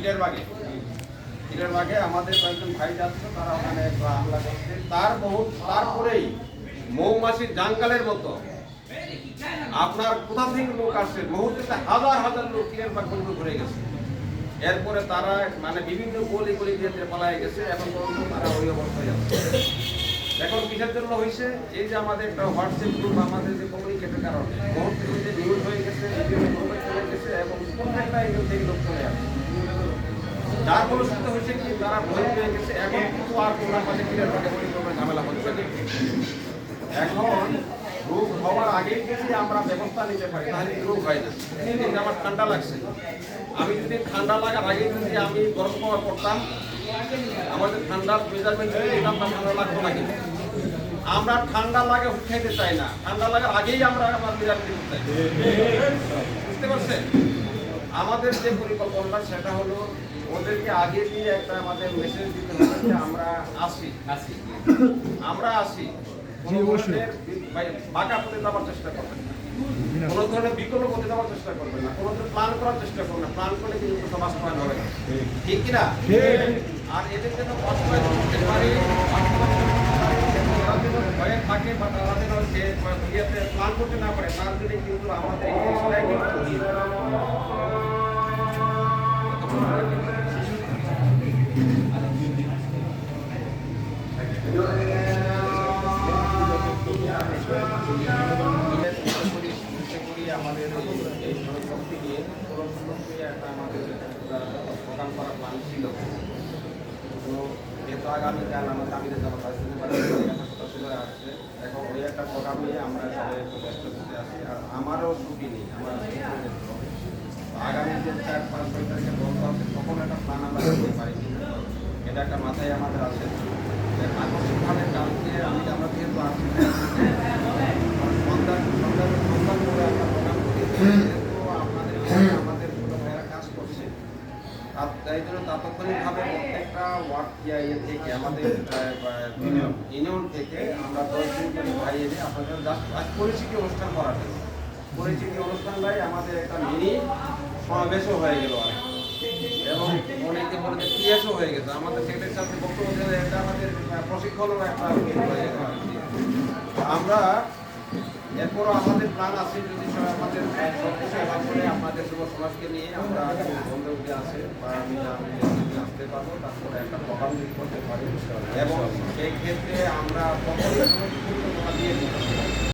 হিরের বাগে আমাদের কয়েকজন ভাই যাচ্ছে, তারা ওখানে হামলা করছে। তারপরেই মৌমাছির জাঙ্গালের মতো আপনার কোথা থেকে লোক আসছে, মুহূর্তে হাজার হাজার লোক হিরের বাগ বন্ধ ঘুরে গেছে। এরপরে তারা মানে বিভিন্ন গলি গলি দিয়ে পালায় গেছে। এখন পর্যন্ত তারা ওই অবস্থায় আছে। এখন কিসের জন্য হয়েছে? এই যে আমাদের একটা হোয়াটসঅ্যাপ গ্রুপ, আমাদের যে কমিউনিকেটের কারণে মুহূর্তে যে নিউজ হয়ে গেছে, বিভিন্ন গ্রুপে চলে গেছে এবং প্রত্যেকটা এগুলো থেকে লোক চলে আসে। যার ফলশ্রুতি হয়েছে কি তারা ভয় পেয়ে গেছে। এখন কিন্তু আর কোনো আমাদের ক্লিয়ার করে ঝামেলা হচ্ছে না। এখন রোগ হওয়ার আগেই যদি আমরা ব্যবস্থা নিতে পারি তাহলে রোগ হয় না। কিন্তু আমার ঠান্ডা লাগছে, আমি যদি ঠান্ডা লাগার আগে যদি আমি গরম খাওয়া করতাম, আমাদের ঠান্ডার মেজারমেন্ট যদি দিতাম বা ঠান্ডা লাগতো না। কিন্তু আমরা ঠান্ডা লাগে উঠাইতে চাই না, ঠান্ডা লাগার আগেই আমরা আমার মেজারমেন্ট চাই। বুঝতে পারছেন? আমাদের যে পরিকল্পনা সেটা হলো ওদেরকে আগে দিয়ে একটা আমাদের মেসেজ দিতে হবে যে আমরা আসি। বাঁকা পথে যাওয়ার চেষ্টা করবেন না, কোনো ধরনের বিকল্প পথে যাওয়ার চেষ্টা করবেন না, কোনো ধরনের প্ল্যান করার চেষ্টা করবেন না। প্ল্যান করলে কিন্তু বাস্তবায়ন হবে না, ঠিক কিনা? আর এদের জন্য বাস্তবায়ন করতে পারি, ভয়ে থাকে বা তারা যেন প্ল্যান করতে না পারে, তার জন্য কিন্তু আমাদের আমাদের এই শক্তি নিয়ে একটা আমাদের প্রোগ্রাম করা প্ল্যান ছিল। তো যেহেতু আগামীকাল আমাদের আমিদের যাওয়া চলে আসছে, এখন ওই একটা প্রোগ্রাম নিয়ে আমরা সবাই একটু ব্যস্ত করতে আসি। আর আমারও ছুটি নেই, আমার আগামী যে 4-5 তারিখে বন্ধ আছে তখন একটা প্ল্যান আমরা করতে পারি। এটা একটা মাথায় আমাদের আছে। আকস্মিকভাবে কালকে আমরা যেহেতু আসছি সন্ধ্যার করে একটা প্রোগ্রাম করি, আমাদের ছোটো ভাইয়েরা কাজ করছে, তাই জন্য তাৎক্ষণিকভাবে প্রত্যেকটা ওয়ার্ড থেকে আমাদের ইউনিয়ন থেকে আমরা 10 দিন করে ভাই এনে আপনাদের জাস্ট পরিচিতি অনুষ্ঠান করার জন্য পরিচিতি অনুষ্ঠানটাই আমাদের একটা মিনি সমাবেশও হয়ে গেল আর, এবং অনেকে বলে যে পিএসও হয়ে গেছে। আমাদের সেক্রেটারির সাথে বক্তব্য দিলে এটা আমাদের প্রশিক্ষণও একটা হয়ে গেল। আমরা এরপরও আমাদের প্ল্যান আছে, যদি আমাদের আপনাদের যুব সমাজকে নিয়ে আমরা বন্ধুকে আছে বা আমি আসতে পারবো, তারপরে একটা প্রোগ্রাম করতে পারি এবং সেই ক্ষেত্রে আমরা দিয়ে